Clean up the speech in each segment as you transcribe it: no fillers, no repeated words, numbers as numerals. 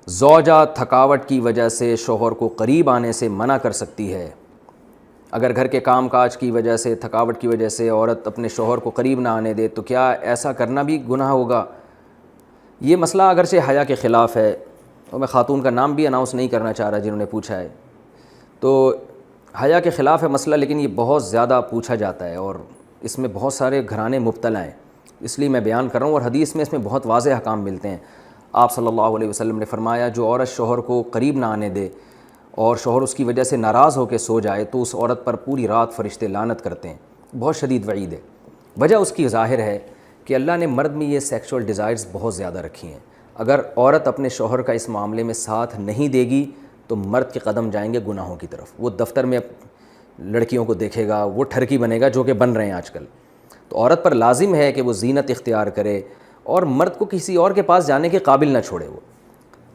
زوجہ تھکاوٹ کی وجہ سے شوہر کو قریب آنے سے منع کر سکتی ہے۔ اگر گھر کے کام کاج کی وجہ سے، تھکاوٹ کی وجہ سے عورت اپنے شوہر کو قریب نہ آنے دے تو کیا ایسا کرنا بھی گناہ ہوگا؟ یہ مسئلہ اگرچہ حیا کے خلاف ہے، اور میں خاتون کا نام بھی اناؤنس نہیں کرنا چاہ رہا جنہوں نے پوچھا ہے، تو حیا کے خلاف ہے مسئلہ، لیکن یہ بہت زیادہ پوچھا جاتا ہے اور اس میں بہت سارے گھرانے مبتلا ہیں، اس لیے میں بیان کر رہا ہوں، اور حدیث میں اس میں بہت واضح احکام ملتے ہیں۔ آپ صلی اللہ علیہ وسلم نے فرمایا جو عورت شوہر کو قریب نہ آنے دے اور شوہر اس کی وجہ سے ناراض ہو کے سو جائے تو اس عورت پر پوری رات فرشتے لعنت کرتے ہیں۔ بہت شدید وعید ہے۔ وجہ اس کی ظاہر ہے کہ اللہ نے مرد میں یہ سیکشول ڈیزائرز بہت زیادہ رکھی ہیں۔ اگر عورت اپنے شوہر کا اس معاملے میں ساتھ نہیں دے گی تو مرد کے قدم جائیں گے گناہوں کی طرف۔ وہ دفتر میں لڑکیوں کو دیکھے گا، وہ ٹھرکی بنے گا جو کہ بن رہے ہیں آج کل۔ تو عورت پر لازم ہے کہ وہ زینت اختیار کرے اور مرد کو کسی اور کے پاس جانے کے قابل نہ چھوڑے وہ،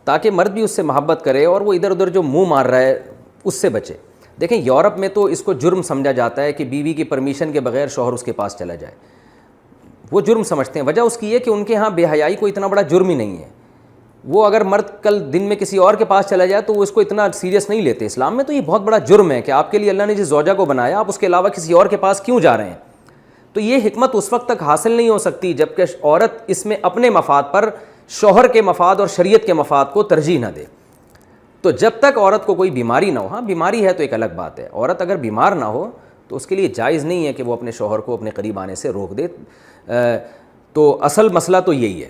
تاکہ مرد بھی اس سے محبت کرے اور وہ ادھر ادھر جو منہ مار رہا ہے اس سے بچے۔ دیکھیں یورپ میں تو اس کو جرم سمجھا جاتا ہے کہ بیوی کی پرمیشن کے بغیر شوہر اس کے پاس چلا جائے، وہ جرم سمجھتے ہیں۔ وجہ اس کی ہے کہ ان کے ہاں بے حیائی کوئی اتنا بڑا جرم ہی نہیں ہے۔ وہ اگر مرد کل دن میں کسی اور کے پاس چلا جائے تو وہ اس کو اتنا سیریس نہیں لیتے۔ اسلام میں تو یہ بہت بڑا جرم ہے کہ آپ کے لیے اللہ نے جس زوجہ کو بنایا آپ اس کے علاوہ کسی اور کے پاس کیوں جا رہے ہیں۔ تو یہ حکمت اس وقت تک حاصل نہیں ہو سکتی جب کہ عورت اس میں اپنے مفاد پر شوہر کے مفاد اور شریعت کے مفاد کو ترجیح نہ دے۔ تو جب تک عورت کو کوئی بیماری نہ ہو، ہاں بیماری ہے تو ایک الگ بات ہے، عورت اگر بیمار نہ ہو تو اس کے لیے جائز نہیں ہے کہ وہ اپنے شوہر کو اپنے قریب آنے سے روک دے۔ تو اصل مسئلہ تو یہی ہے۔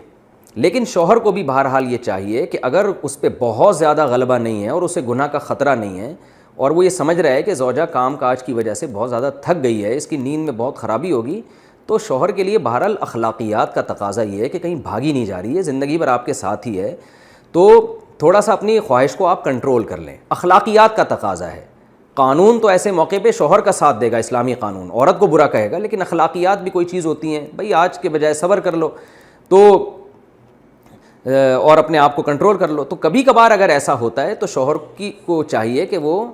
لیکن شوہر کو بھی بہرحال یہ چاہیے کہ اگر اس پہ بہت زیادہ غلبہ نہیں ہے اور اسے گناہ کا خطرہ نہیں ہے اور وہ یہ سمجھ رہا ہے کہ زوجہ کام کاج کی وجہ سے بہت زیادہ تھک گئی ہے، اس کی نیند میں بہت خرابی ہوگی، تو شوہر کے لیے بہرحال اخلاقیات کا تقاضا یہ ہے کہ کہیں بھاگی نہیں جا رہی ہے، زندگی بھر آپ کے ساتھ ہی ہے، تو تھوڑا سا اپنی خواہش کو آپ کنٹرول کر لیں۔ اخلاقیات کا تقاضا ہے۔ قانون تو ایسے موقع پہ شوہر کا ساتھ دے گا، اسلامی قانون عورت کو برا کہے گا، لیکن اخلاقیات بھی کوئی چیز ہوتی ہیں، بھئی آج کے بجائے صبر کر لو تو اور اپنے آپ کو کنٹرول کر لو۔ تو کبھی کبھار اگر ایسا ہوتا ہے تو شوہر کو چاہیے کہ وہ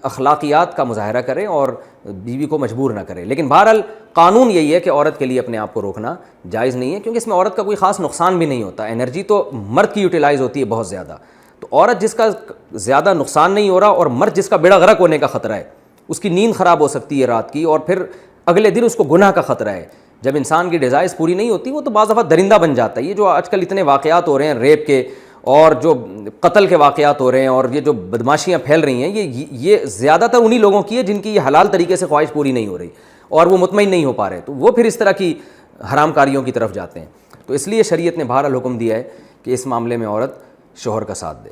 اخلاقیات کا مظاہرہ کرے اور بیوی کو مجبور نہ کرے۔ لیکن بہرحال قانون یہی ہے کہ عورت کے لیے اپنے آپ کو روکنا جائز نہیں ہے، کیونکہ اس میں عورت کا کوئی خاص نقصان بھی نہیں ہوتا، انرجی تو مرد کی یوٹیلائز ہوتی ہے بہت زیادہ۔ تو عورت جس کا زیادہ نقصان نہیں ہو رہا اور مرد جس کا بیڑا غرق ہونے کا خطرہ ہے، اس کی نیند خراب ہو سکتی ہے رات کی اور پھر اگلے دن اس کو گناہ کا خطرہ ہے۔ جب انسان کی ڈیزائرز پوری نہیں ہوتی وہ تو بعض دفعہ درندہ بن جاتا ہے۔ یہ جو آج کل اتنے واقعات ہو رہے ہیں ریپ کے اور جو قتل کے واقعات ہو رہے ہیں اور یہ جو بدماشیاں پھیل رہی ہیں، یہ زیادہ تر انہی لوگوں کی ہے جن کی یہ حلال طریقے سے خواہش پوری نہیں ہو رہی اور وہ مطمئن نہیں ہو پا رہے، تو وہ پھر اس طرح کی حرام کاریوں کی طرف جاتے ہیں۔ تو اس لیے شریعت نے بہرحال حکم دیا ہے کہ اس معاملے میں عورت شوہر کا ساتھ دے۔